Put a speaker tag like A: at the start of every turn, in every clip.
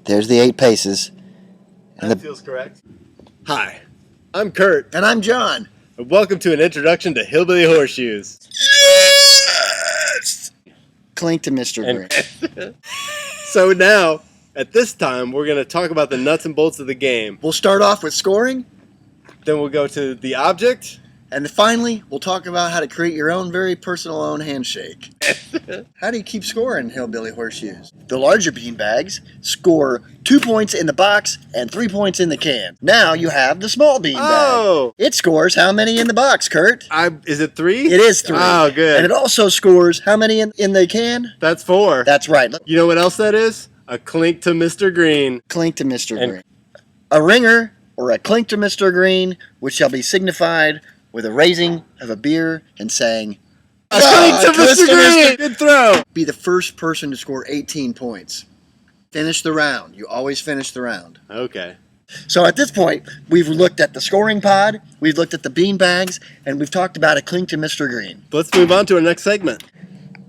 A: There's the 8 paces. And
B: That feels correct. Hi, I'm Kurt.
A: And I'm John.
B: And welcome to an introduction to Hillbilly Horseshoes.
A: Yes! Clink to Mr. Green.
B: So now, at this time, we're going to talk about the nuts and bolts of the game.
A: We'll start off with scoring.
B: Then we'll go to the object.
A: And finally, we'll talk about how to create your own very personal own handshake. How do you keep score in Hillbilly Horseshoes? The larger beanbags score 2 points in the box and 3 points in the can. Now you have the small beanbag.
B: Oh!
A: It scores how many in the box, Kurt?
B: Is it 3?
A: It is 3.
B: Oh, good.
A: And it also scores how many in the can?
B: That's 4.
A: That's right.
B: You know what else that is? A clink to Mr. Green.
A: Clink to Mr. Green. A ringer or a clink to Mr. Green, which shall be signified with a raising of a beer and saying,
B: A clink to Mr. Green! Good throw!
A: Be the first person to score 18 points. Finish the round. You always finish the round.
B: Okay.
A: So at this point, we've looked at the scoring pod, we've looked at the bean bags, and we've talked about a clink to Mr. Green.
B: Let's move on to our next segment.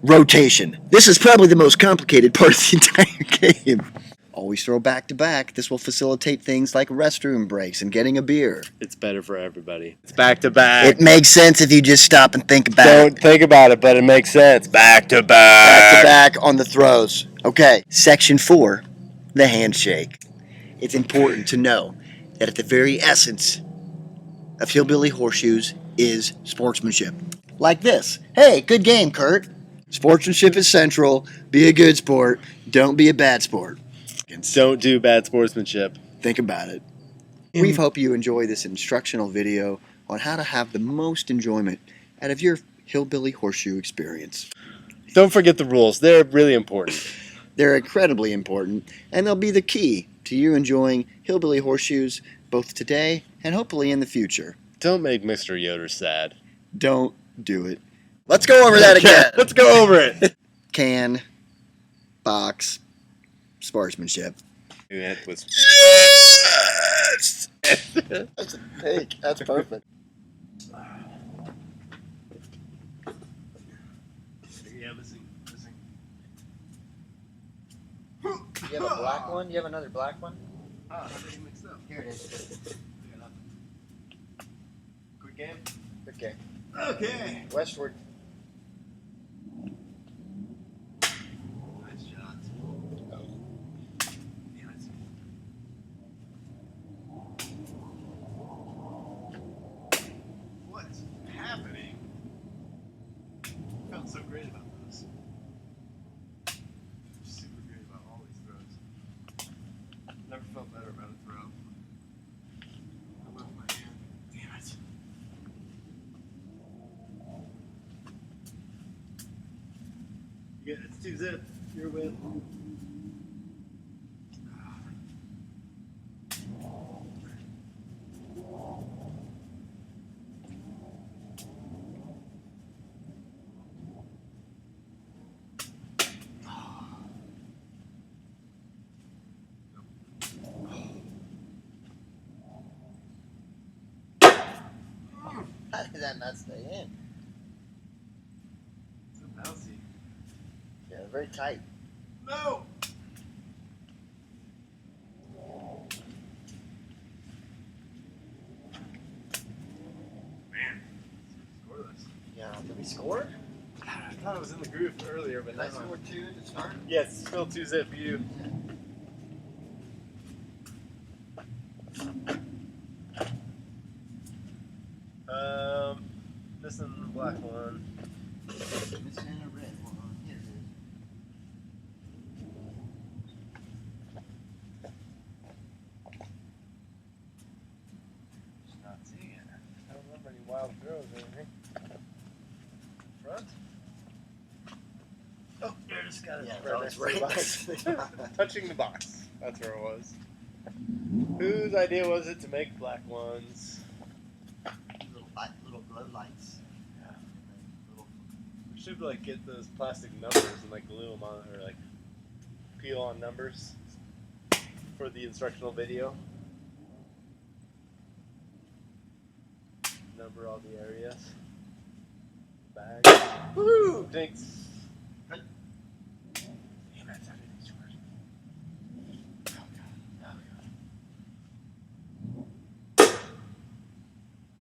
A: Rotation. This is probably the most complicated part of the entire game. Always throw back to back. This will facilitate things like restroom breaks and getting a beer.
B: It's better for everybody. It's back to back.
A: It makes sense if you just stop and think about it.
B: Don't think about it, but it makes sense. Back to back.
A: Back to back on the throws. Okay, section 4, the handshake. It's important to know that at the very essence of Hillbilly Horseshoes is sportsmanship. Like this. Hey, good game, Kurt. Sportsmanship is central. Be a good sport. Don't be a bad sport.
B: Don't do bad sportsmanship.
A: Think about it. We hope you enjoy this instructional video on how to have the most enjoyment out of your Hillbilly Horseshoe experience.
B: Don't forget the rules. They're really important.
A: They're incredibly important, and they'll be the key to you enjoying Hillbilly Horseshoes both today and hopefully in the future.
B: Don't make Mr. Yoder sad.
A: Don't do it. Let's go over that again.
B: Let's go over it.
A: Can, box, sportsmanship.
B: That was...
A: Yes! That's a pig. That's perfect.
B: Yeah, missing.
A: You have a black one? You have another black one?
B: Ah, I think you mixed up.
A: Here it is.
B: Quick game?
A: Okay.
B: Okay.
A: Westward.
B: Nice shot. Oh. Damn it. What's happening? I felt so great about those. Super great about all these throws. Never felt better about a throw. I left my hand. Damn it. Yeah, it's 2-zip. You're with.
A: How did that not stay in?
B: It's a bouncy.
A: Yeah, very tight.
B: No! Man, scoreless.
A: Yeah, did we score?
B: I thought I was in the groove earlier, but
A: Did I
B: not.
A: score 2 to start?
B: Yes, still 2-zip for you. Missing the black one.
A: Missing a red one. Here it is.
B: Just not seeing it. I don't remember any wild throws or anything. Front? Oh, there, just got it.
A: Yeah, it's right next to the box.
B: Touching the box. That's where it was. Whose idea was it to make black ones?
A: Little glow lights.
B: Yeah. We should like get those plastic numbers and like glue them on, or like peel on numbers for the instructional video. Number all the areas. Bag. Woo! Thanks.